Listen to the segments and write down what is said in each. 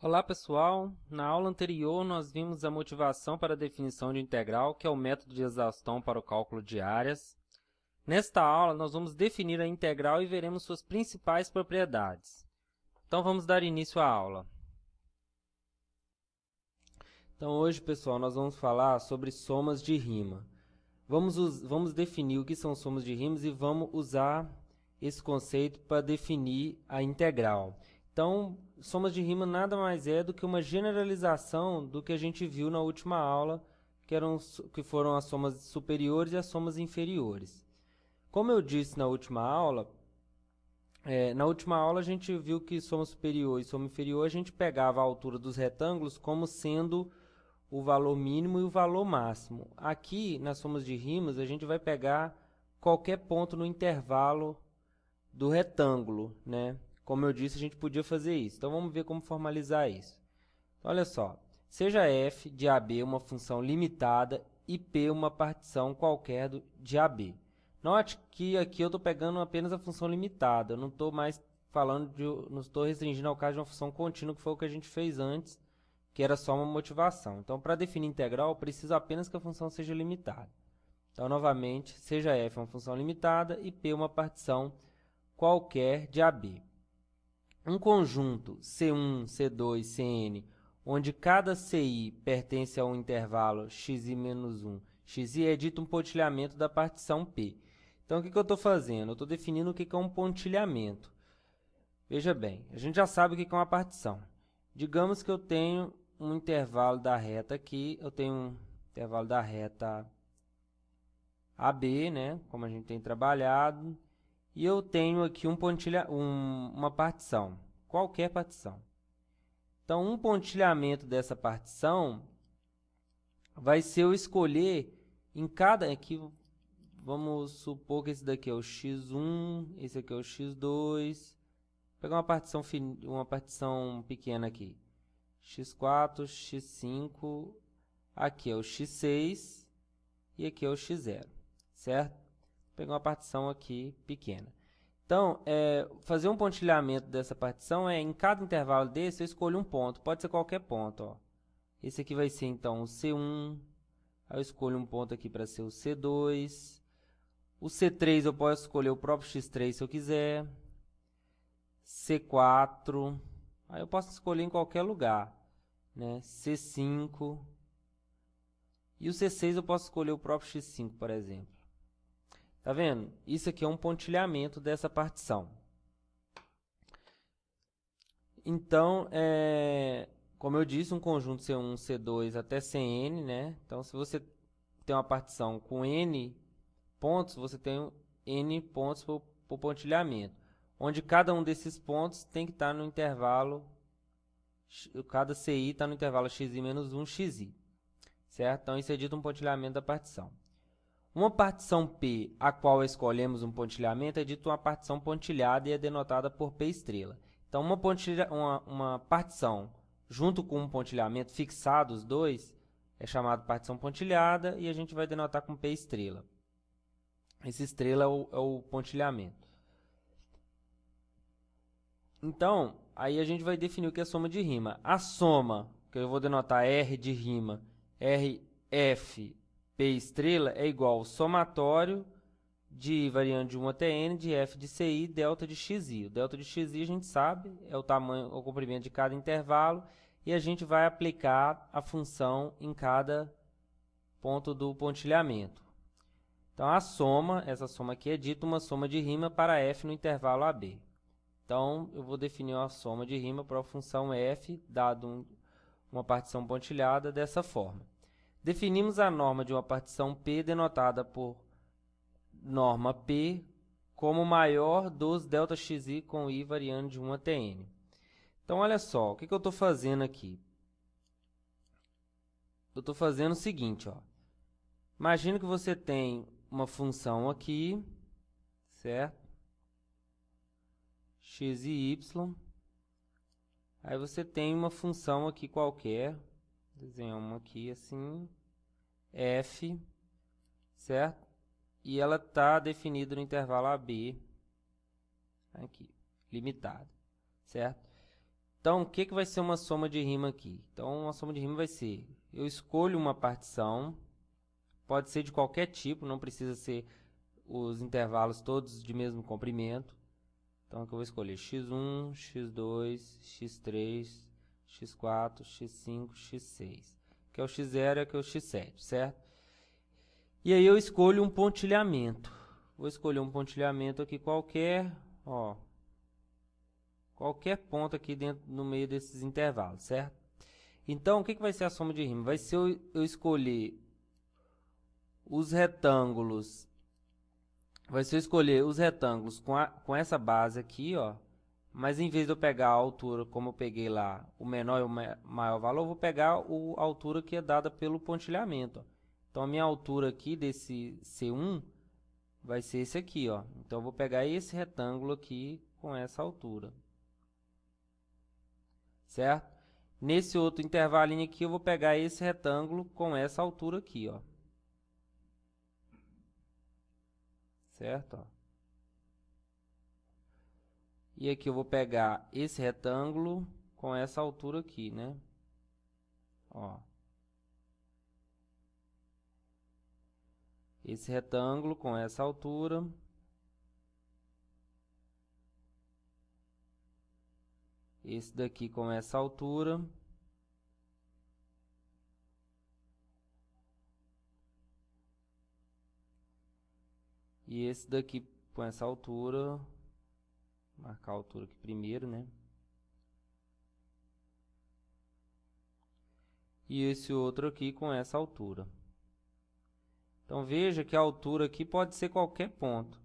Olá pessoal, na aula anterior nós vimos a motivação para a definição de integral, que é o método de exaustão para o cálculo de áreas. Nesta aula nós vamos definir a integral e veremos suas principais propriedades. Então vamos dar início à aula. Então hoje pessoal nós vamos falar sobre somas de rima. Vamos definir o que são somas de rimas e vamos usar esse conceito para definir a integral. Então, somas de rima nada mais é do que uma generalização do que a gente viu na última aula, que foram as somas superiores e as somas inferiores. Como eu disse na última aula a gente viu que soma superior e soma inferior, a gente pegava a altura dos retângulos como sendo o valor mínimo e o valor máximo. Aqui, nas somas de rimas, a gente vai pegar qualquer ponto no intervalo do retângulo, né? Como eu disse, a gente podia fazer isso. Então, vamos ver como formalizar isso. Então, olha só. Seja f de AB uma função limitada e P uma partição qualquer de AB. Note que aqui eu estou pegando apenas a função limitada. Eu não estou mais não estou restringindo ao caso de uma função contínua, que foi o que a gente fez antes, que era só uma motivação. Então, para definir integral, eu preciso apenas que a função seja limitada. Então, novamente, seja f uma função limitada e P uma partição qualquer de AB. Um conjunto C1, C2, Cn, onde cada Ci pertence a um intervalo xi menos 1, xi é dito um pontilhamento da partição P. Então, o que eu estou fazendo? Eu estou definindo o que é um pontilhamento. Veja bem, a gente já sabe o que é uma partição. Digamos que eu tenho um intervalo da reta aqui, eu tenho um intervalo da reta AB, né, como a gente tem trabalhado, e eu tenho aqui uma partição, qualquer partição. Então, um pontilhamento dessa partição vai ser eu escolher em cada... Aqui, vamos supor que esse daqui é o x1, esse aqui é o x2. Vou pegar uma partição pequena aqui. x4, x5, aqui é o x6 e aqui é o x0, certo? Vou pegar uma partição aqui pequena. Então, fazer um pontilhamento dessa partição em cada intervalo desse, eu escolho um ponto. Pode ser qualquer ponto, ó. Esse aqui vai ser, então, o C1. Aí eu escolho um ponto aqui para ser o C2. O C3 eu posso escolher o próprio x3 se eu quiser. C4. Aí eu posso escolher em qualquer lugar, né? C5. E o C6 eu posso escolher o próprio x5, por exemplo. Tá vendo? Isso aqui é um pontilhamento dessa partição. Então, como eu disse, um conjunto C1, C2 até Cn, né? Então, se você tem uma partição com n pontos, você tem n pontos por pontilhamento, onde cada um desses pontos tem que estar no intervalo, cada Ci está no intervalo xi menos 1, xi, certo? Então, isso é dito um pontilhamento da partição. Uma partição P, a qual escolhemos um pontilhamento, é dito uma partição pontilhada e é denotada por P estrela. Então, uma partição junto com um pontilhamento fixado, os dois, é chamada partição pontilhada e a gente vai denotar com P estrela. Esse estrela é o pontilhamento. Então, aí a gente vai definir o que é soma de rima. A soma, que eu vou denotar R de rima, RF, P estrela é igual ao somatório de I variando de 1 até N, de F de CI, delta de XI. O delta de XI a gente sabe, é o tamanho, o comprimento de cada intervalo, e a gente vai aplicar a função em cada ponto do pontilhamento. Então, a soma, essa soma aqui é dita uma soma de rima para F no intervalo AB. Então, eu vou definir uma soma de rima para a função F, dado uma partição pontilhada, dessa forma. Definimos a norma de uma partição P denotada por norma P como maior dos ΔXi com I variando de 1 até N. Então, olha só, o que eu estou fazendo aqui? Eu estou fazendo o seguinte, ó. Imagina que você tem uma função aqui, certo? X e Y. Aí você tem uma função aqui qualquer, desenhamos aqui assim, f, certo? E ela está definida no intervalo AB, aqui, limitado, certo? Então, o que vai ser uma soma de rima aqui? Então, uma soma de rima vai ser, eu escolho uma partição, pode ser de qualquer tipo, não precisa ser os intervalos todos de mesmo comprimento. Então, aqui eu vou escolher x1, x2, x3, x4, x5, x6. Que é o x0 e aqui é o x7, certo? E aí eu escolho um pontilhamento. Vou escolher um pontilhamento aqui qualquer, ó. Qualquer ponto aqui dentro, no meio desses intervalos, certo? Então, o que vai ser a soma de rima? Vai ser eu escolher os retângulos. Vai ser eu escolher os retângulos com essa base aqui, ó. Mas em vez de eu pegar a altura, como eu peguei lá, o menor e o maior valor, eu vou pegar a altura que é dada pelo pontilhamento, ó. Então, a minha altura aqui desse C1 vai ser esse aqui, ó. Então, eu vou pegar esse retângulo aqui com essa altura. Certo? Nesse outro intervalinho aqui, eu vou pegar esse retângulo com essa altura aqui, ó. Certo? Ó. E aqui eu vou pegar esse retângulo com essa altura aqui, né? Ó. Esse retângulo com essa altura. Esse daqui com essa altura. E esse daqui com essa altura. Vou marcar a altura aqui primeiro, né? E esse outro aqui com essa altura. Então, veja que a altura aqui pode ser qualquer ponto.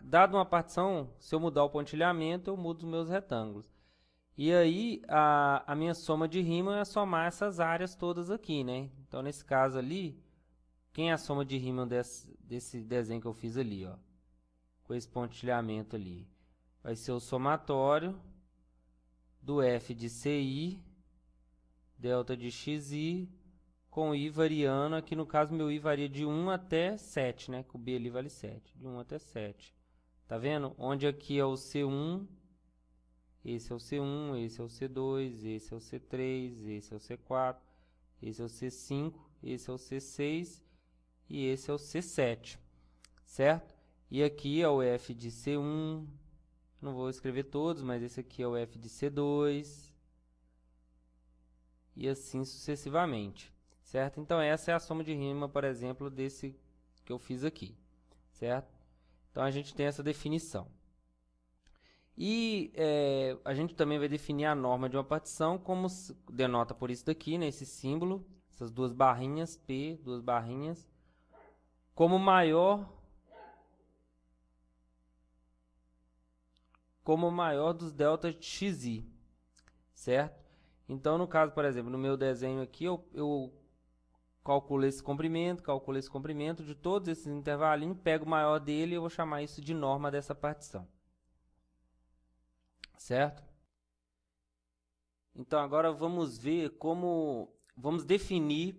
Dado uma partição, se eu mudar o pontilhamento, eu mudo os meus retângulos. E aí, a minha soma de rima é somar essas áreas todas aqui, né? Então, nesse caso ali, quem é a soma de rima desse desenho que eu fiz ali, ó? Com esse pontilhamento ali. Vai ser o somatório do f de ci, delta de xi, com i variando. Aqui, no caso, meu i varia de 1 até 7, né? Que o b ali vale 7. De 1 até 7. Tá vendo? Onde aqui é o C1... Esse é o C1, esse é o C2, esse é o C3, esse é o C4, esse é o C5, esse é o C6 e esse é o C7, certo? E aqui é o F de C1, não vou escrever todos, mas esse aqui é o F de C2 e assim sucessivamente, certo? Então, essa é a soma de rima, por exemplo, desse que eu fiz aqui, certo? Então, a gente tem essa definição. E a gente também vai definir a norma de uma partição, como denota por isso daqui, né, esse símbolo, essas duas barrinhas, P, duas barrinhas, como maior dos deltas de xi, certo? Então, no caso, por exemplo, no meu desenho aqui, eu calculo esse comprimento de todos esses intervalinhos, pego o maior dele e eu vou chamar isso de norma dessa partição. Certo? Então, agora vamos ver vamos definir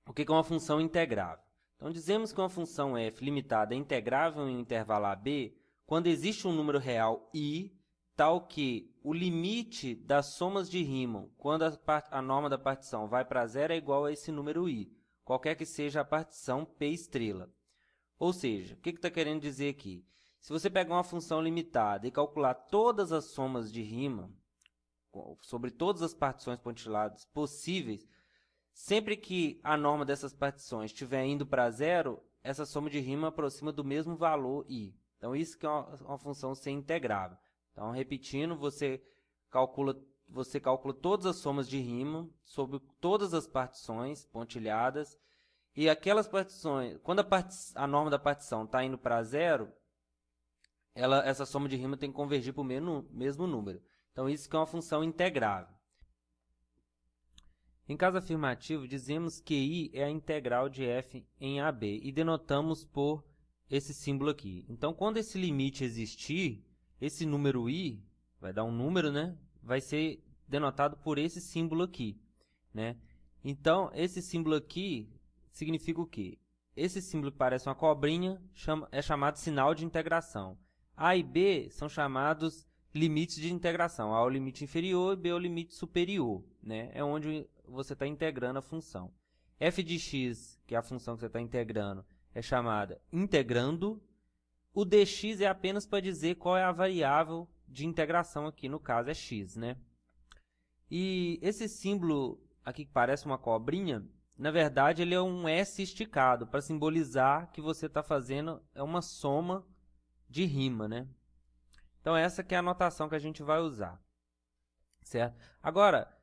o que é uma função integrável. Então, dizemos que uma função f limitada é integrável em um intervalo AB quando existe um número real i, tal que o limite das somas de rima, quando a norma da partição vai para zero, é igual a esse número i, qualquer que seja a partição P estrela. Ou seja, o que está querendo dizer aqui? Se você pegar uma função limitada e calcular todas as somas de rima sobre todas as partições pontiladas possíveis, sempre que a norma dessas partições estiver indo para zero, essa soma de rima aproxima do mesmo valor i. Então, isso que é uma função ser integrável. Então, repetindo, você calcula todas as somas de rima sobre todas as partições pontilhadas, e aquelas partições, quando a norma da partição está indo para zero, essa soma de rima tem que convergir para o mesmo número. Então, isso que é uma função integrável. Em caso afirmativo, dizemos que i é a integral de f em AB e denotamos por esse símbolo aqui. Então, quando esse limite existir, esse número i, vai dar um número, né? Vai ser denotado por esse símbolo aqui, né? Então, esse símbolo aqui significa o quê? Esse símbolo que parece uma cobrinha é chamado sinal de integração. A e B são chamados limites de integração. A é o limite inferior e B é o limite superior, né? É onde você está integrando a função. F de x, que é a função que você está integrando, é chamada integrando. O dx é apenas para dizer qual é a variável de integração aqui, no caso é x, né? E esse símbolo aqui que parece uma cobrinha, na verdade ele é um S esticado, para simbolizar que você está fazendo uma soma de rima, né? Então essa que é a notação que a gente vai usar, certo? Agora,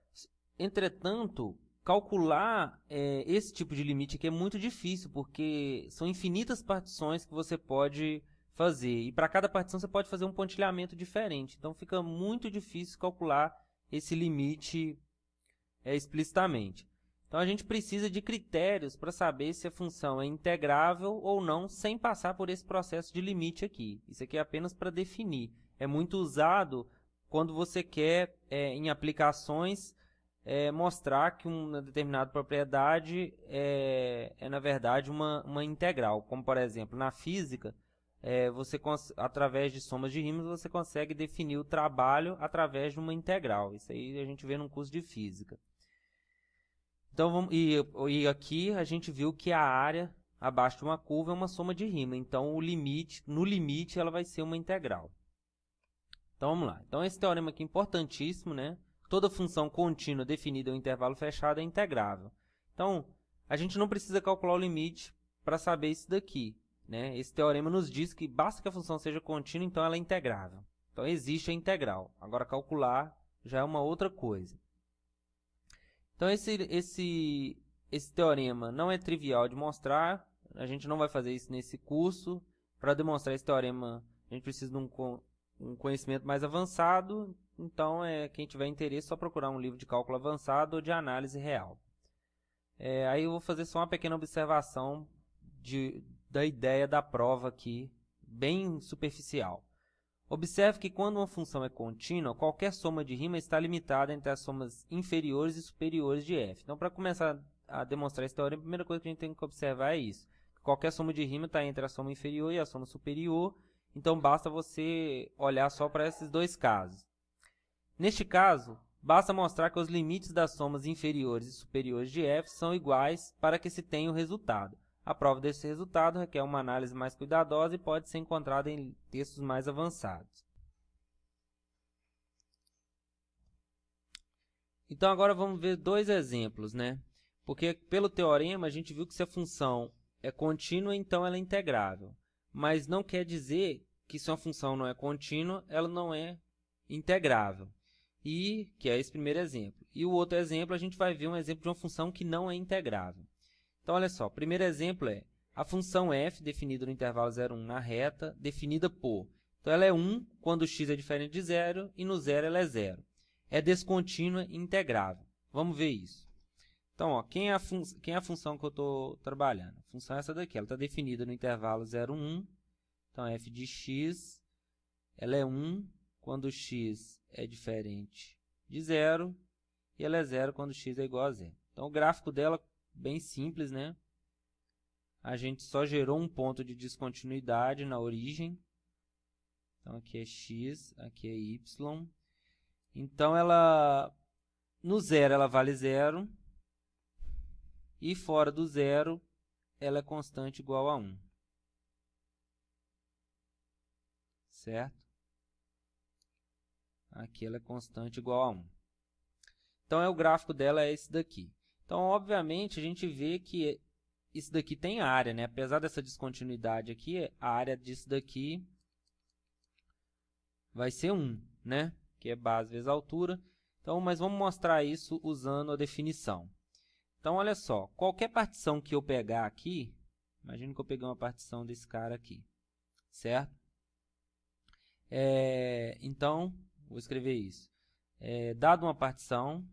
entretanto, calcular esse tipo de limite aqui é muito difícil, porque são infinitas partições que você pode fazer. E para cada partição você pode fazer um pontilhamento diferente. Então fica muito difícil calcular esse limite explicitamente. Então a gente precisa de critérios para saber se a função é integrável ou não, sem passar por esse processo de limite aqui. Isso aqui é apenas para definir. É muito usado quando você quer, em aplicações, mostrar que uma determinada propriedade na verdade, uma integral. Como, por exemplo, na física, através de somas de rimas, você consegue definir o trabalho através de uma integral. Isso aí a gente vê num curso de física. Então, e aqui a gente viu que a área abaixo de uma curva é uma soma de rima. Então, no limite, ela vai ser uma integral. Então, vamos lá. Então, esse teorema aqui é importantíssimo, né? Toda função contínua definida em um intervalo fechado é integrável. Então, a gente não precisa calcular o limite para saber isso daqui, né? Esse teorema nos diz que basta que a função seja contínua, então ela é integrável. Então, existe a integral. Agora, calcular já é uma outra coisa. Então, esse teorema não é trivial de mostrar. A gente não vai fazer isso nesse curso. Para demonstrar esse teorema, a gente precisa de um conhecimento mais avançado. Então, quem tiver interesse, é só procurar um livro de cálculo avançado ou de análise real. Aí eu vou fazer só uma pequena observação da ideia da prova aqui, bem superficial. Observe que quando uma função é contínua, qualquer soma de rima está limitada entre as somas inferiores e superiores de f. Então, para começar a demonstrar esse teorema, a primeira coisa que a gente tem que observar é isso. Qualquer soma de rima está entre a soma inferior e a soma superior, então basta você olhar só para esses dois casos. Neste caso, basta mostrar que os limites das somas inferiores e superiores de f são iguais para que se tenha o resultado. A prova desse resultado requer uma análise mais cuidadosa e pode ser encontrada em textos mais avançados. Então, agora vamos ver dois exemplos, né? Porque pelo teorema a gente viu que se a função é contínua, então ela é integrável. Mas não quer dizer que se uma função não é contínua, ela não é integrável. Que é esse primeiro exemplo. E o outro exemplo, a gente vai ver um exemplo de uma função que não é integrável. Então, olha só, o primeiro exemplo é a função f, definida no intervalo 0, 1 na reta, definida por... Então, ela é 1 quando x é diferente de 0 e no 0 ela é 0. É descontínua e integrável. Vamos ver isso. Então, ó, quem é a função que eu estou trabalhando? A função é essa daqui, ela está definida no intervalo 0, 1. Então, f de x, ela é 1 quando x é diferente de 0 e ela é 0 quando x é igual a 0. Então, o gráfico dela bem simples, né? A gente só gerou um ponto de descontinuidade na origem. Então, aqui é x, aqui é y. Então, no 0 ela vale 0. E fora do 0, ela é constante igual a 1. Certo? Aqui ela é constante igual a 1. Então, o gráfico dela é esse daqui. Então, obviamente, a gente vê que isso daqui tem área, né? Apesar dessa descontinuidade aqui, a área disso daqui vai ser 1, né? Que é base vezes altura. Então, mas vamos mostrar isso usando a definição. Então, olha só. Qualquer partição que eu pegar aqui, imagina que eu peguei uma partição desse cara aqui, certo? Então, vou escrever isso. Dado uma partição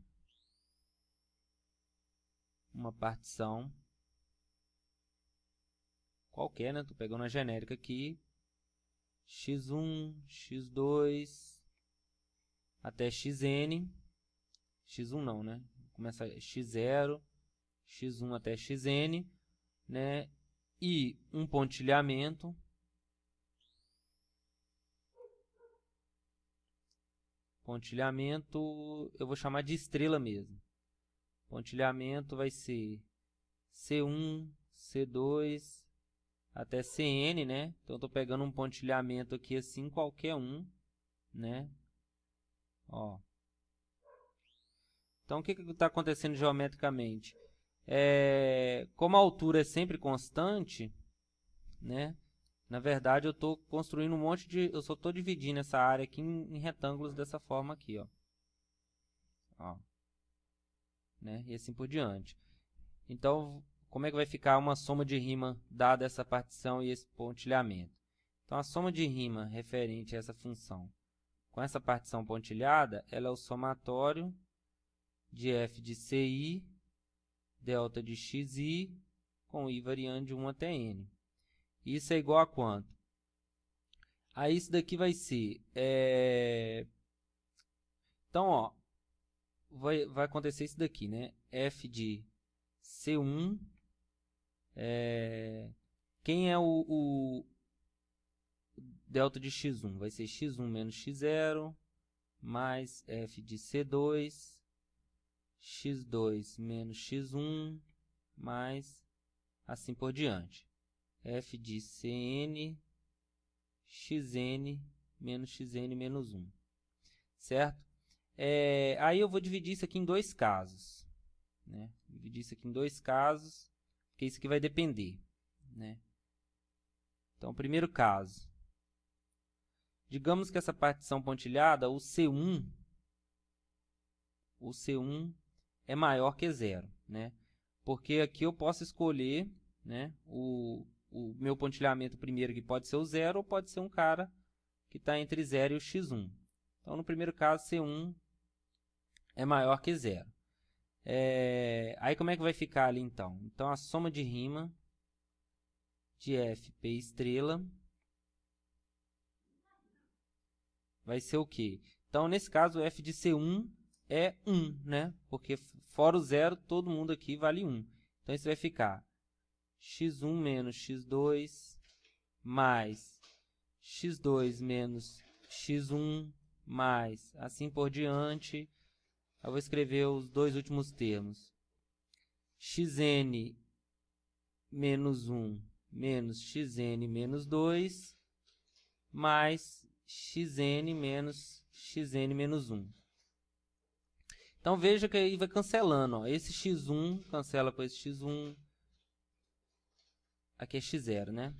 qualquer, né? Estou pegando a genérica aqui, x1, x2, até xn, x1 não, né? Começa x0, x1 até xn, né? E um pontilhamento pontilhamento, eu vou chamar de estrela mesmo. Pontilhamento vai ser C1, C2, até Cn, né? Então, eu estou pegando um pontilhamento aqui assim, qualquer um, né? Ó. Então, o que está acontecendo geometricamente? Como a altura é sempre constante, né? Na verdade, eu estou construindo um monte de... Eu só estou dividindo essa área aqui em retângulos dessa forma aqui, ó. Ó. Né? E assim por diante. Então, como é que vai ficar uma soma de rima dada essa partição e esse pontilhamento? Então, a soma de rima referente a essa função com essa partição pontilhada, ela é o somatório de f de ci, delta de xi, com i variando de 1 até n. Isso é igual a quanto? Aí isso daqui vai ser... Então, ó, vai acontecer isso daqui, né? F de C1, quem é o delta de x1? Vai ser x1 menos x0, mais f de C2, x2 menos x1, mais assim por diante. F de Cn, xn menos xn menos 1. Certo? Aí eu vou dividir isso aqui em dois casos. Né? Dividir isso aqui em dois casos, porque isso aqui vai depender. Né? Então, primeiro caso. Digamos que essa partição pontilhada, o C1 é maior que 0. Né? Porque aqui eu posso escolher, né, o meu pontilhamento primeiro, que pode ser o 0, ou pode ser um cara que está entre 0 e o x1. Então, no primeiro caso, C1 é maior que 0. Aí, como é que vai ficar ali, então? Então, a soma de rima de fp estrela vai ser o quê? Então, nesse caso, o f de C1 é 1, né? Porque fora o 0, todo mundo aqui vale 1. Então, isso vai ficar x1 menos x2 mais x2 menos x1 mais assim por diante. Eu vou escrever os dois últimos termos. Xn menos 1 menos xn menos 2 mais xn menos 1. Então, veja que aí vai cancelando. Ó. Esse x1 cancela com esse x1. Aqui é x0, né?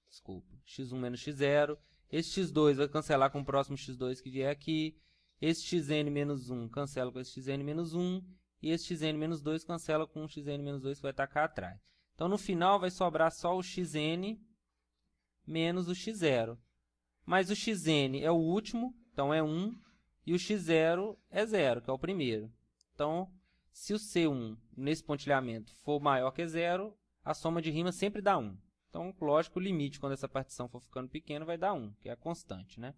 Desculpa. x1 menos x0. Esse x2 vai cancelar com o próximo x2 que vier aqui. Esse xn menos 1 cancela com esse xn menos 1. E esse xn menos 2 cancela com o xn menos 2 que vai estar cá atrás. Então, no final, vai sobrar só o xn menos o x0. Mas o xn é o último, então é 1. E o x0 é 0, que é o primeiro. Então, se o C1 nesse pontilhamento for maior que 0, a soma de rima sempre dá 1. Então, lógico, o limite, quando essa partição for ficando pequena, vai dar 1, que é a constante, né?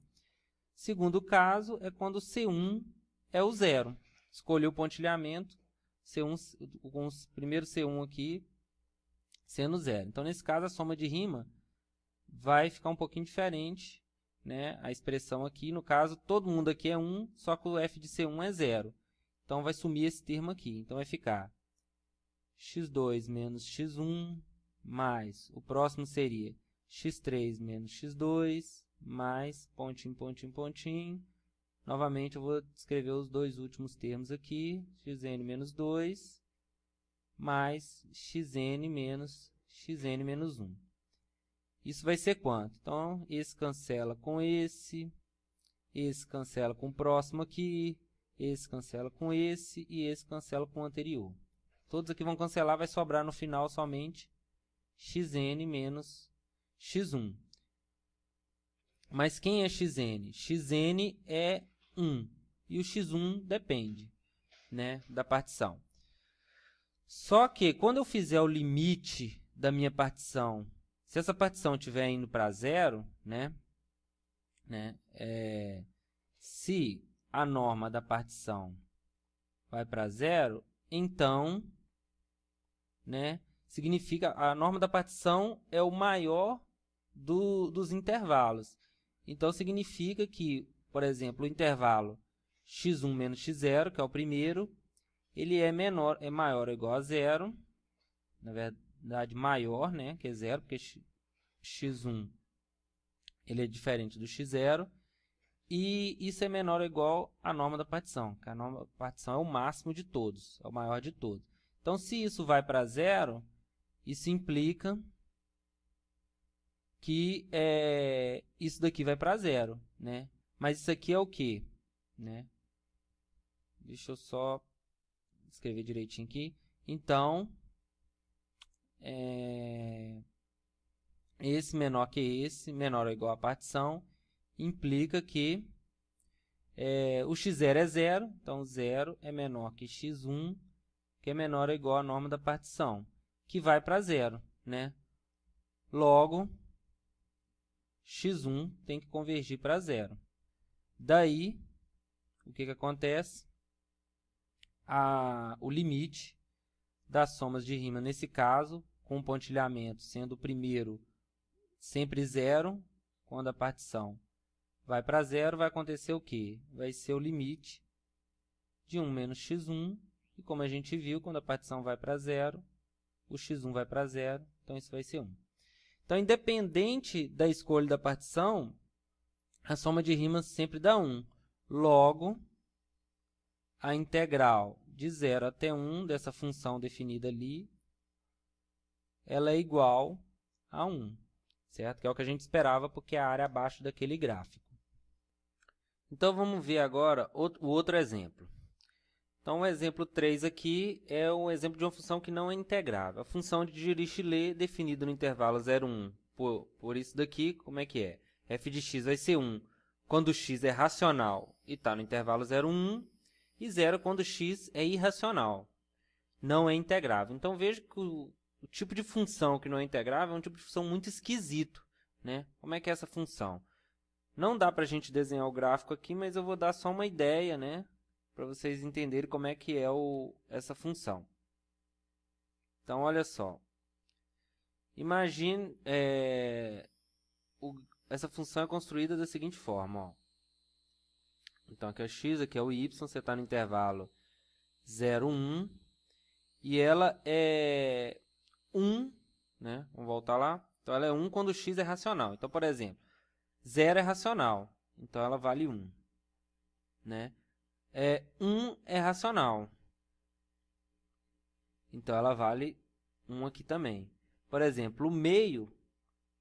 Segundo caso, é quando o C1 é o 0. Escolhi o pontilhamento, C1, com o primeiro C1 aqui sendo 0. Então, nesse caso, a soma de rima vai ficar um pouquinho diferente, né? A expressão aqui, no caso, todo mundo aqui é 1, só que o f de C1 é 0. Então, vai sumir esse termo aqui. Então, vai ficar x2 menos x1 mais, o próximo seria x3 menos x2 mais, pontinho, pontinho, pontinho. Novamente, eu vou escrever os dois últimos termos aqui, xn menos 2 mais xn menos 1. Isso vai ser quanto? Então, esse cancela com esse cancela com o próximo aqui, esse cancela com esse e esse cancela com o anterior. Todos aqui vão cancelar, vai sobrar no final somente xn menos x1. Mas quem é xn? Xn é 1 e o x1 depende, né, da partição. Só que quando eu fizer o limite da minha partição, se essa partição estiver indo para 0, se a norma da partição vai para 0, então, significa a norma da partição é o maior dos intervalos. Então, significa que, por exemplo, o intervalo x1 menos x0, que é o primeiro, ele é maior ou igual a zero, na verdade maior, né, que é zero, porque x1 ele é diferente do x0, e isso é menor ou igual à norma da partição, que a norma da partição é o máximo de todos, é o maior de todos. Então, se isso vai para zero, isso implica que isso daqui vai para zero, né? Mas isso aqui é o quê? Né? Deixa eu só escrever direitinho aqui. Então, esse menor que esse, menor ou igual à partição, implica que o x0 é zero, então 0 é menor que x1, que é menor ou igual à norma da partição, que vai para zero, né? Logo, x1 tem que convergir para zero. Daí, o que acontece? O limite das somas de rima, nesse caso, com o pontilhamento sendo o primeiro sempre zero, quando a partição vai para zero, vai acontecer o quê? Vai ser o limite de 1 menos x1, e como a gente viu, quando a partição vai para zero, o x1 vai para zero, então isso vai ser 1. Então, independente da escolha da partição, a soma de rimas sempre dá 1. Logo, a integral de 0 até 1 dessa função definida ali, ela é igual a 1, certo? Que é o que a gente esperava, porque é a área abaixo daquele gráfico. Então, vamos ver agora o outro exemplo. Então, o exemplo 3 aqui é um exemplo de uma função que não é integrável. A função de Dirichlet definida no intervalo 0, 1. Por isso daqui, como é que é? F de x vai ser 1 quando x é racional e está no intervalo 0, 1, e 0 quando x é irracional, não é integrável. Então, veja que o tipo de função que não é integrável é um tipo de função muito esquisito, né? Como é que é essa função? Não dá para a gente desenhar o gráfico aqui, mas eu vou dar só uma ideia, né? Para vocês entenderem como é que é essa função. Então, olha só. Imagine, essa função é construída da seguinte forma. Ó. Então, aqui é o x, aqui é o y, você está no intervalo 0, 1. E ela é 1, né? Vamos voltar lá. Então, ela é 1 quando x é racional. Então, por exemplo, 0 é racional, então ela vale 1. Né? 1 é racional, então ela vale 1 aqui também. Por exemplo, o meio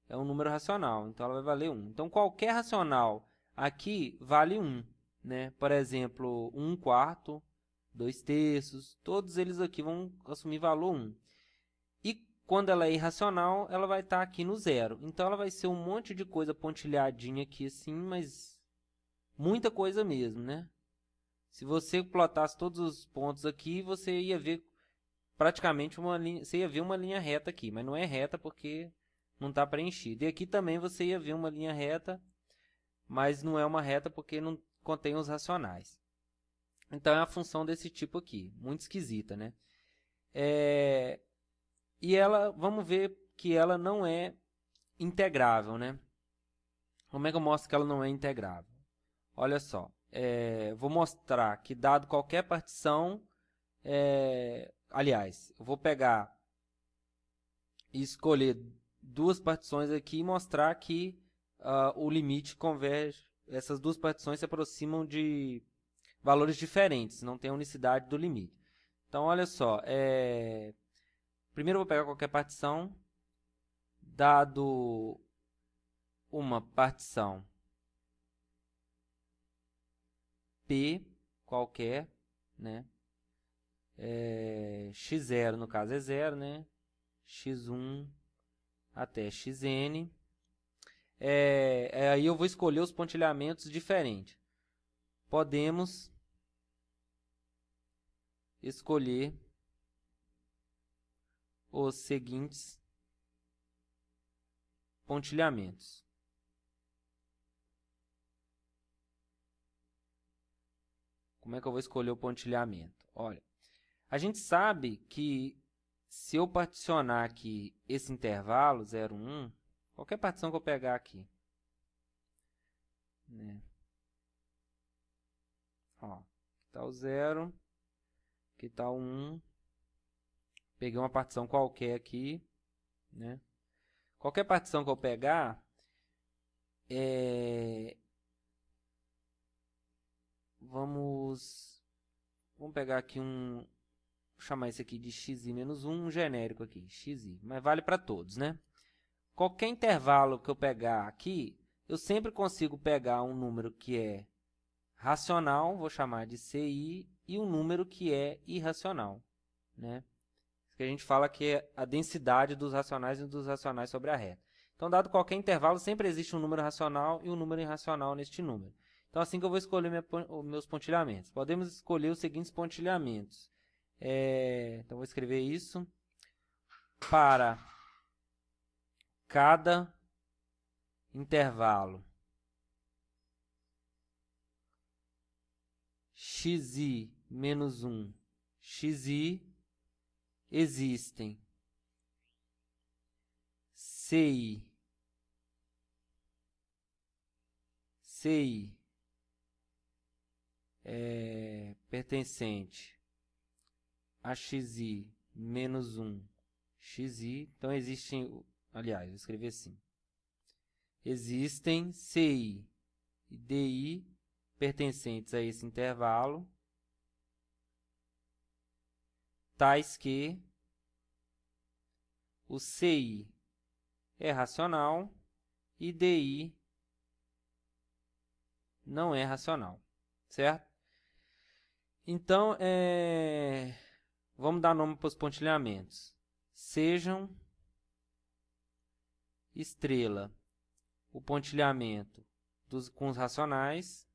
é um número racional, então ela vai valer 1. Então, qualquer racional aqui vale 1. Né? Por exemplo, 1/4, 2/3, todos eles aqui vão assumir valor 1. E quando ela é irracional, ela vai estar aqui no 0. Então, ela vai ser um monte de coisa pontilhadinha aqui assim, mas muita coisa mesmo, né? Se você plotasse todos os pontos aqui, você ia ver praticamente uma linha, você ia ver uma linha reta aqui, mas não é reta porque não está preenchido. E aqui também você ia ver uma linha reta, mas não é uma reta porque não contém os racionais. Então, é uma função desse tipo aqui, muito esquisita, né? E ela, vamos ver que ela não é integrável, né? Como é que eu mostro que ela não é integrável? Olha só, vou mostrar que dado qualquer partição, aliás, eu vou pegar e escolher duas partições aqui e mostrar que o limite converge, essas duas partições se aproximam de valores diferentes, não tem unicidade do limite. Então, olha só, primeiro eu vou pegar qualquer partição, dado uma partição P qualquer, né? x0 no caso é 0, né? x1 até xn. Aí eu vou escolher os pontilhamentos diferentes. Podemos escolher os seguintes pontilhamentos. Como é que eu vou escolher o pontilhamento? Olha, a gente sabe que se eu particionar aqui esse intervalo, 0, 1, qualquer partição que eu pegar aqui, né? Ó, aqui está o 0, aqui está o 1. Peguei uma partição qualquer aqui, né? Qualquer partição que eu pegar, vamos pegar aqui vou chamar esse aqui de xi-1, um genérico aqui, xi, mas vale para todos, né? Qualquer intervalo que eu pegar aqui, eu sempre consigo pegar um número que é racional, vou chamar de ci, e um número que é irracional, né? Isso que a gente fala que é a densidade dos racionais e dos racionais sobre a reta. Então, dado qualquer intervalo, sempre existe um número racional e um número irracional neste número. Então, assim que eu vou escolher meus pontilhamentos. Podemos escolher os seguintes pontilhamentos. Então, vou escrever isso. Para cada intervalo xi menos 1, xi, existem ci pertencente a xi menos 1, xi. Então, existem, aliás, vou escrever assim. Existem ci e di pertencentes a esse intervalo, tais que o ci é racional e di não é racional, certo? Então, vamos dar nome para os pontilhamentos. Sejam estrela o pontilhamento com os racionais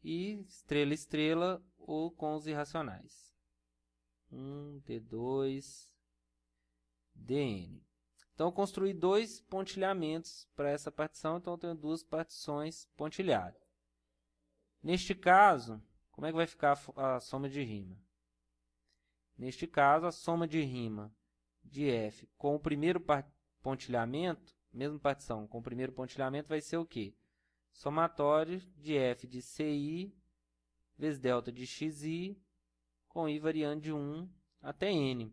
e estrela, estrela ou com os irracionais. 1, D2, Dn. Então, eu construí dois pontilhamentos para essa partição, então eu tenho duas partições pontilhadas. Neste caso, como é que vai ficar a soma de rima? Neste caso, a soma de rima de f com o primeiro pontilhamento, mesma partição, com o primeiro pontilhamento, vai ser o quê? Somatório de f de ci vezes delta de xi, com i variando de 1 até n.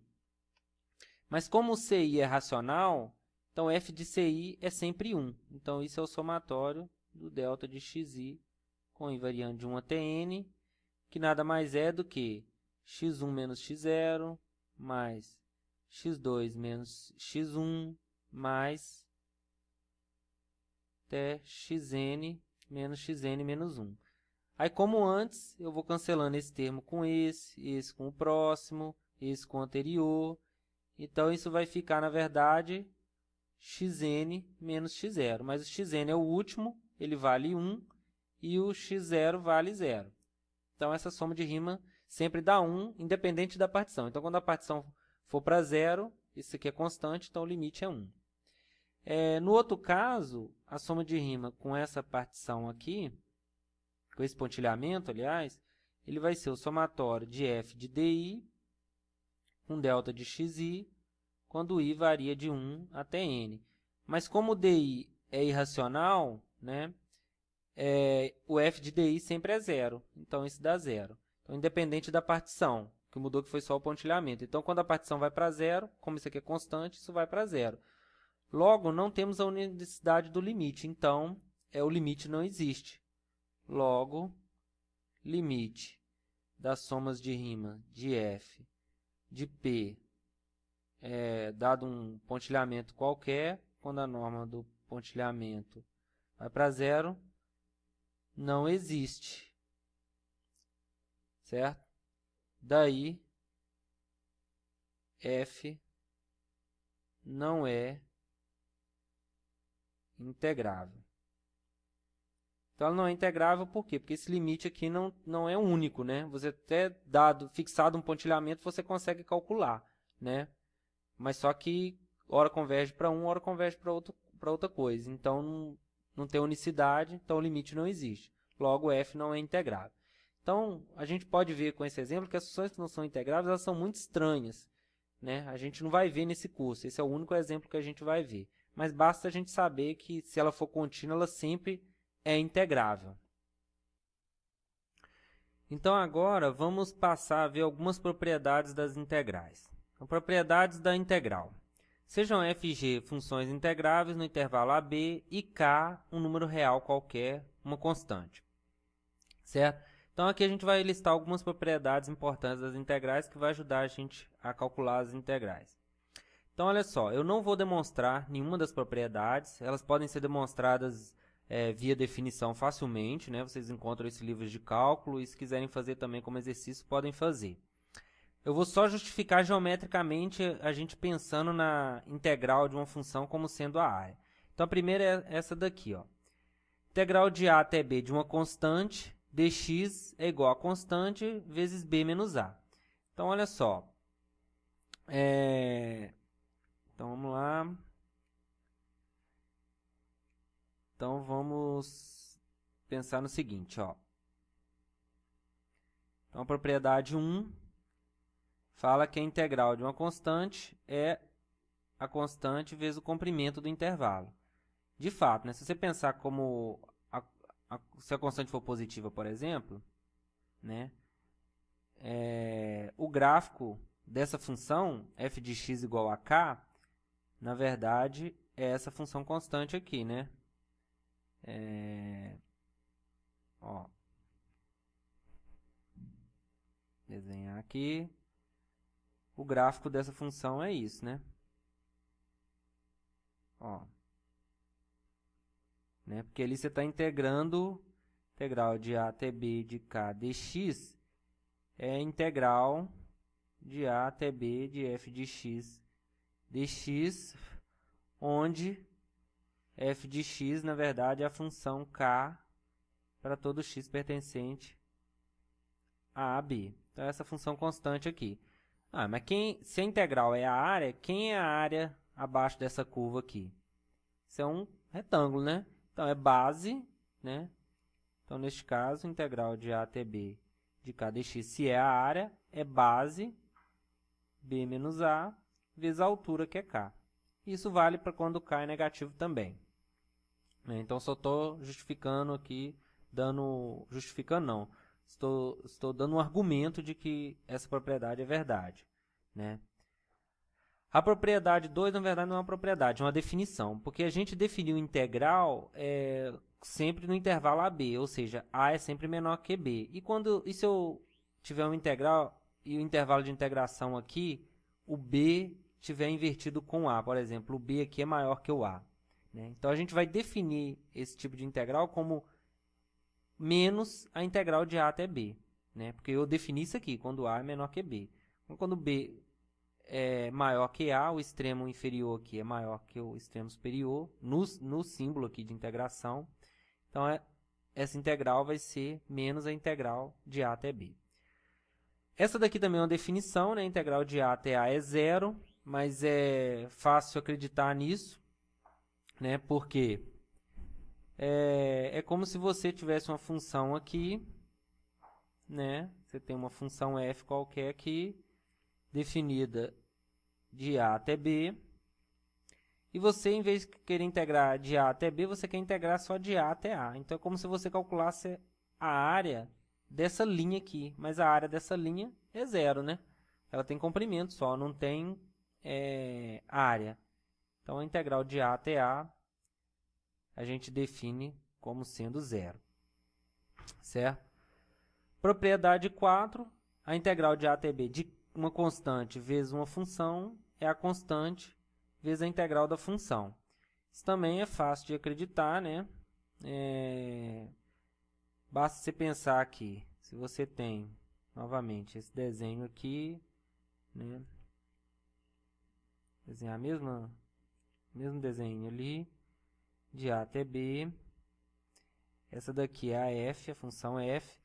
Mas como o ci é racional, então f de ci é sempre 1. Então, isso é o somatório do delta de xi com i variando de 1 até n, que nada mais é do que x1 menos x0 mais x2 menos x1 mais até xn menos xn menos 1. Aí, como antes, eu vou cancelando esse termo com esse com o próximo, esse com o anterior. Então, isso vai ficar, na verdade, xn menos x0. Mas o xn é o último, ele vale 1, e o x0 vale 0. Então, essa soma de rima sempre dá 1, independente da partição. Então, quando a partição for para 0, isso aqui é constante, então o limite é 1. No outro caso, a soma de rima com essa partição aqui, com esse pontilhamento, aliás, ele vai ser o somatório de f de di com delta de xi, quando i varia de 1 até n. Mas como o di é irracional, né, o f de di sempre é 0. Então, isso dá 0. Então, independente da partição, o que mudou que foi só o pontilhamento. Então, quando a partição vai para 0, como isso aqui é constante, isso vai para 0. Logo, não temos a unicidade do limite. Então, o limite não existe. Logo, limite das somas de rima de f de p, dado um pontilhamento qualquer, quando a norma do pontilhamento vai para 0, não existe. Certo? Daí, f não é integrável. Então, ela não é integrável por quê? Porque esse limite aqui não é único, né? Você até fixado um pontilhamento, você consegue calcular, né? Mas só que hora converge para um, hora converge para outra coisa. Então, não tem unicidade, então o limite não existe. Logo, f não é integrável. Então, a gente pode ver com esse exemplo que as funções que não são integráveis, elas são muito estranhas, né? A gente não vai ver nesse curso, esse é o único exemplo que a gente vai ver. Mas basta a gente saber que, se ela for contínua, ela sempre é integrável. Então, agora, vamos passar a ver algumas propriedades das integrais. Então, propriedades da integral. Sejam f e g funções integráveis no intervalo AB e k um número real qualquer, uma constante. Certo? Então, aqui a gente vai listar algumas propriedades importantes das integrais que vai ajudar a gente a calcular as integrais. Então, olha só, eu não vou demonstrar nenhuma das propriedades, elas podem ser demonstradas via definição facilmente, né? Vocês encontram esses livros de cálculo e se quiserem fazer também como exercício, podem fazer. Eu vou só justificar geometricamente a gente pensando na integral de uma função como sendo a área. Então, a primeira é essa daqui, ó. Integral de a até b de uma constante, dx é igual a constante vezes b menos a. Então, olha só. Então, vamos lá. Então, vamos pensar no seguinte, ó. Então, a propriedade 1 fala que a integral de uma constante é a constante vezes o comprimento do intervalo. De fato, né, se você pensar como se a constante for positiva, por exemplo, né, o gráfico dessa função, f de x igual a k, na verdade, é essa função constante aqui, né? Ó, desenhar aqui. O gráfico dessa função é isso, né? Ó. Né? Porque ali você está integrando integral de a até b de k dx é a integral de a até b de f de x dx, onde f de x, na verdade, é a função k para todo x pertencente a AB. Então, essa função constante aqui. Mas se a integral é a área, quem é a área abaixo dessa curva aqui? Isso é um retângulo, né? Então, é base, né? Então, neste caso, integral de a até b de k dx, se é a área, é base b menos a vezes a altura, que é k. Isso vale para quando k é negativo também. Então, só estou justificando aqui, justificando não, estou dando um argumento de que essa propriedade é verdade, né? A propriedade 2, na verdade, não é uma propriedade, é uma definição, porque a gente definiu integral sempre no intervalo AB, ou seja, A é sempre menor que B. E se eu tiver uma integral e o intervalo de integração aqui, o B tiver invertido com A, por exemplo, o B aqui é maior que o A, né? Então, a gente vai definir esse tipo de integral como menos a integral de a até b, né? Porque eu defini isso aqui, quando a é menor que b. Então, quando b é maior que a, o extremo inferior aqui é maior que o extremo superior, no símbolo aqui de integração. Então, essa integral vai ser menos a integral de a até b. Essa daqui também é uma definição, né? A integral de a até a é zero, mas é fácil acreditar nisso, né? Porque é como se você tivesse uma função aqui, né? Você tem uma função f qualquer aqui, definida de a até b, e você, em vez de querer integrar de a até b, você quer integrar só de a até a. Então, é como se você calculasse a área dessa linha aqui, mas a área dessa linha é zero, né? Ela tem comprimento só, não tem área. Então, a integral de a até a gente define como sendo zero, certo? Propriedade 4, a integral de a até b de uma constante vezes uma função é a constante vezes a integral da função. Isso também é fácil de acreditar, né? Basta você pensar aqui, se você tem, novamente, esse desenho aqui, né? Desenhar mesmo desenho ali, de a até b. Essa daqui é a f, a função f.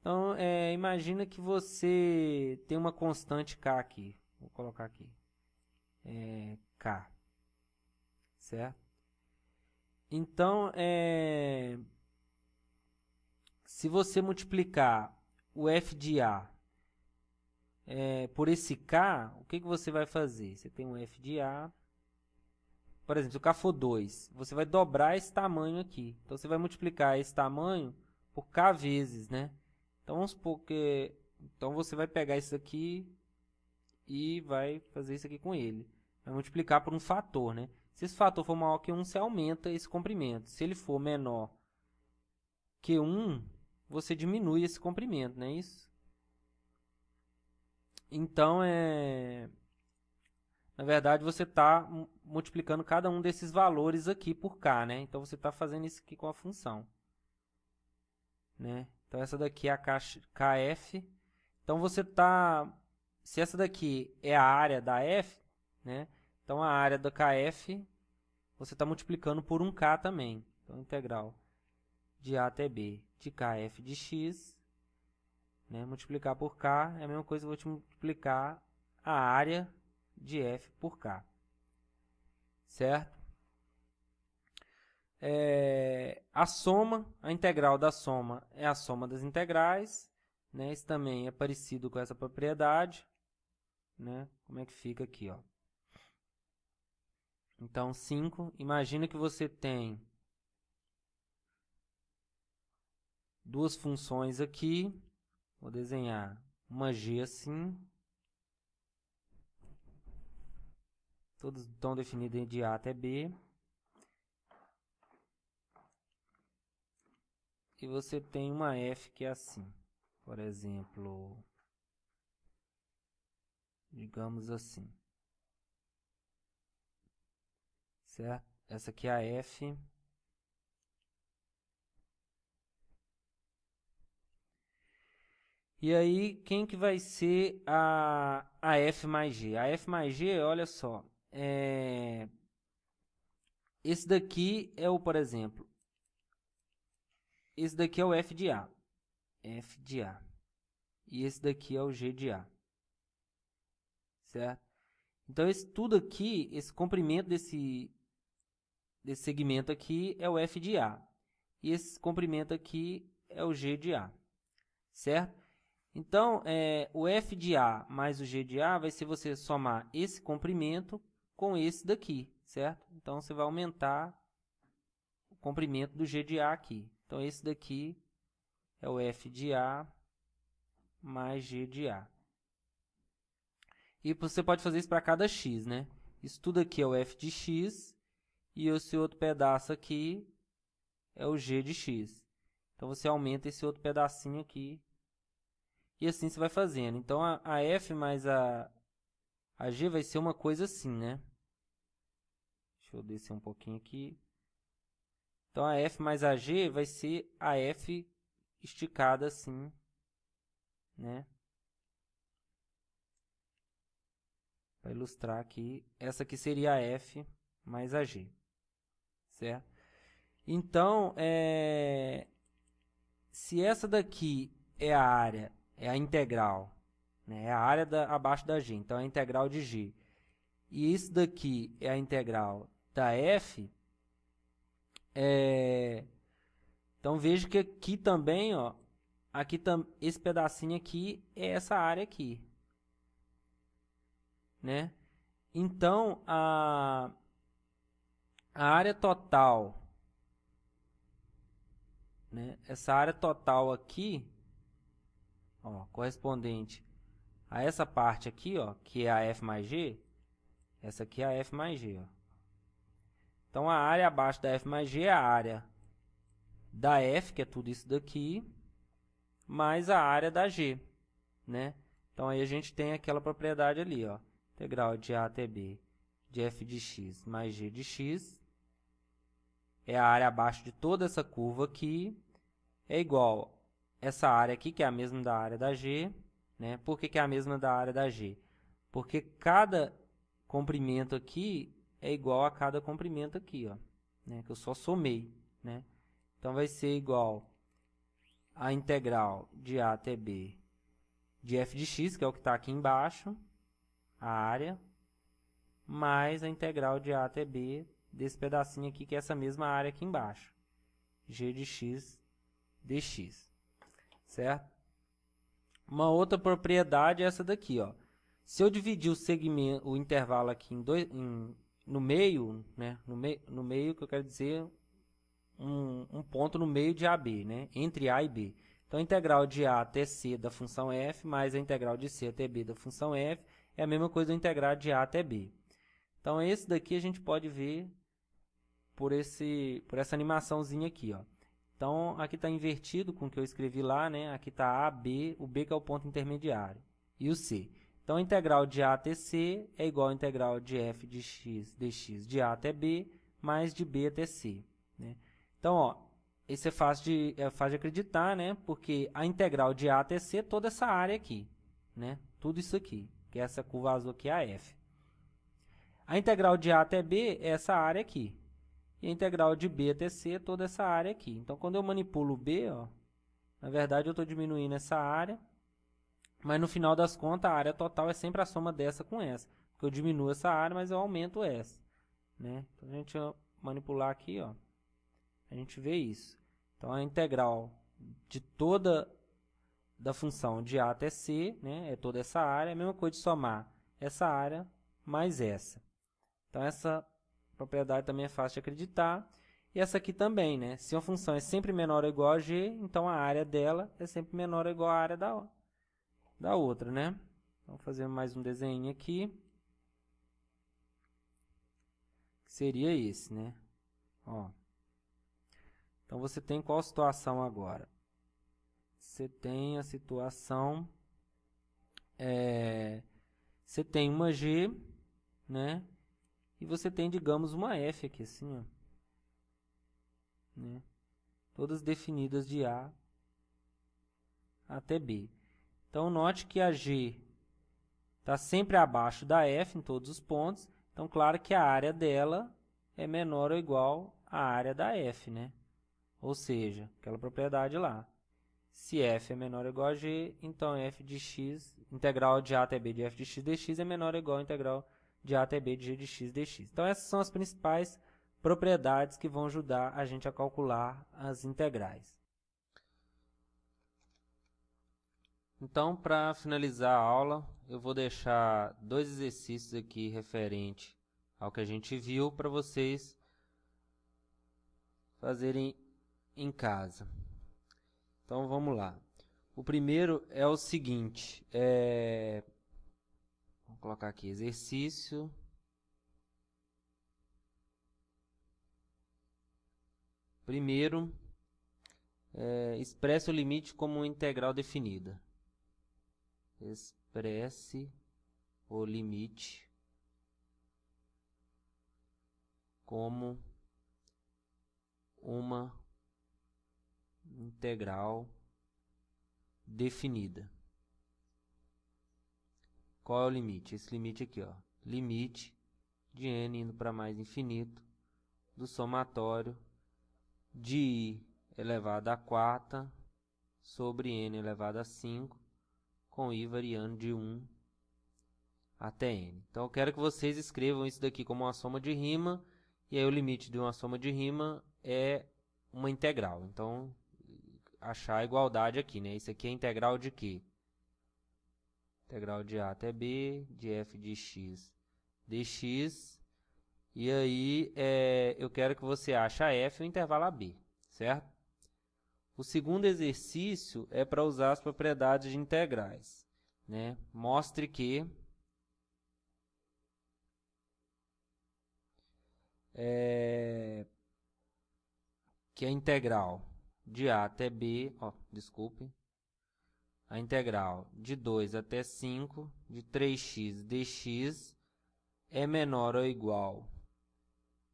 Então, imagina que você tem uma constante k aqui. Vou colocar aqui. K. Certo? Então, se você multiplicar o f de a por esse k, o que você vai fazer? Você tem um f de a. Por exemplo, se o k for 2, você vai dobrar esse tamanho aqui. Então, você vai multiplicar esse tamanho por k vezes, né? Então vamos supor que... Então você vai pegar isso aqui e vai fazer isso aqui com ele. Vai multiplicar por um fator, né? Se esse fator for maior que 1, você aumenta esse comprimento. Se ele for menor que 1, você diminui esse comprimento, não é isso? Então, na verdade, você está multiplicando cada um desses valores aqui por k, né? Então, você está fazendo isso aqui com a função, né? Então, essa daqui é a kf. Então, você está... Se essa daqui é a área da f, né? Então, a área da kf, você está multiplicando por 1k também. Então, integral de a até b de kf de x, né? Multiplicar por k é a mesma coisa que eu vou te multiplicar a área de f por k. Certo? A soma, a integral da soma é a soma das integrais, né? Isso também é parecido com essa propriedade, né? Como é que fica aqui, ó? Então, 5, imagina que você tem duas funções aqui, vou desenhar uma g assim, todos estão definidos de a até b, e você tem uma f que é assim, por exemplo, digamos assim, certo? Essa aqui é a f. E aí, quem que vai ser a f mais g? A f mais g, olha só, esse daqui é o, por exemplo, esse daqui é o f de a, f de a, e esse daqui é o g de a, certo? Então, esse tudo aqui, esse comprimento desse segmento aqui é o f de a, e esse comprimento aqui é o g de a, certo? Então, o f de a mais o g de a vai ser você somar esse comprimento com esse daqui, certo? Então, você vai aumentar o comprimento do g de a aqui. Então, esse daqui é o f de a mais g de a. E você pode fazer isso para cada x, né? Isso tudo aqui é o f de x e esse outro pedaço aqui é o g de x. Então, você aumenta esse outro pedacinho aqui. E assim você vai fazendo. Então, a f mais a g vai ser uma coisa assim, né? Deixa eu descer um pouquinho aqui. Então, a f mais a g vai ser a f esticada assim, né? Para ilustrar aqui, essa aqui seria a f mais a g, certo? Então, se essa daqui é a área, é a integral, né? É a área abaixo da g, então é a integral de g. E isso daqui é a integral da f. Então, veja que aqui também, ó, esse pedacinho aqui é essa área aqui, né? Então, a área total, né? Essa área total aqui, ó, correspondente a essa parte aqui, ó, que é a f mais g, essa aqui é a f mais g, ó. Então, a área abaixo da f mais g é a área da f, que é tudo isso daqui, mais a área da g, né? Então, aí a gente tem aquela propriedade ali, ó, integral de a até b de f de x mais g de x, é a área abaixo de toda essa curva aqui, é igual essa área aqui, que é a mesma da área da g, né? Por que é a mesma da área da g? Porque cada comprimento aqui é igual a cada comprimento aqui, ó, né? Que eu só somei, né? Então, vai ser igual a integral de a até b de f de x, que é o que está aqui embaixo, a área, mais a integral de a até b desse pedacinho aqui, que é essa mesma área aqui embaixo, g de x dx, certo? Uma outra propriedade é essa daqui, ó. Se eu dividir o intervalo aqui no meio, né? No meio, que eu quero dizer um ponto no meio de AB, né? Entre A e B. Então, a integral de a até c da função f mais a integral de c até b da função f é a mesma coisa do integrar de a até b. Então, esse daqui a gente pode ver por essa animaçãozinha aqui, ó. Então, aqui está invertido com o que eu escrevi lá, né? Aqui está a, b, o b que é o ponto intermediário, e o c. Então, a integral de a até c é igual à integral de f de x dx de a até b mais de b até c, né? Então, ó, esse é fácil de acreditar, né? Porque a integral de a até c é toda essa área aqui, né? Tudo isso aqui, que essa curva azul aqui é a f. A integral de a até b é essa área aqui. E a integral de b até c é toda essa área aqui. Então, quando eu manipulo b, ó, na verdade eu estou diminuindo essa área, mas no final das contas a área total é sempre a soma dessa com essa. Porque eu diminuo essa área, mas eu aumento essa, né? Então, a gente manipular aqui, ó, a gente vê isso. Então, a integral de toda da função de a até c, né, é toda essa área, é a mesma coisa de somar essa área mais essa. Então, essa propriedade também é fácil de acreditar. E essa aqui também, né? Se uma função é sempre menor ou igual a g, então a área dela é sempre menor ou igual à área da outra, né? Então, fazer mais um desenho aqui. Que seria esse, né? Ó. Então, você tem qual situação agora? Você tem a situação... você tem uma g, né? E você tem, digamos, uma f aqui, assim, ó, né? Todas definidas de A até B. Então, note que a G está sempre abaixo da F em todos os pontos. Então, claro que a área dela é menor ou igual à área da F, né? Ou seja, aquela propriedade lá. Se F é menor ou igual a G, então f de x, integral de A até B de f de x dx é menor ou igual à integral de A até B de g de x dx. Então, essas são as principais propriedades que vão ajudar a gente a calcular as integrais. Então, para finalizar a aula, eu vou deixar 2 exercícios aqui referente ao que a gente viu para vocês fazerem em casa. Então, vamos lá. O primeiro é o seguinte, vou colocar aqui, exercício. Primeiro, expresse o limite como uma integral definida. Expresse o limite como uma integral definida. Qual é o limite? Esse limite aqui, ó. Limite de n indo para mais infinito do somatório de i elevado a 4 sobre n elevado a 5 com i variando de 1 até n. Então, eu quero que vocês escrevam isso daqui como uma soma de rima, e aí o limite de uma soma de rima é uma integral. Então, achar a igualdade aqui, né? Isso aqui é integral de quê? Integral de a até b, de f de x dx, e aí eu quero que você ache a f no intervalo AB, certo? O segundo exercício é para usar as propriedades de integrais, né? Mostre que a integral de a até b, a integral de 2 até 5 de 3x dx é menor ou igual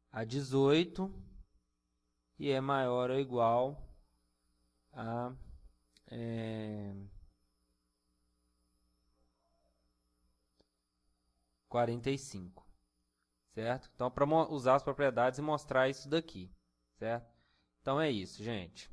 a 18 e é maior ou igual a 45, certo? Então, para usar as propriedades e mostrar isso daqui, certo? Então, é isso, gente.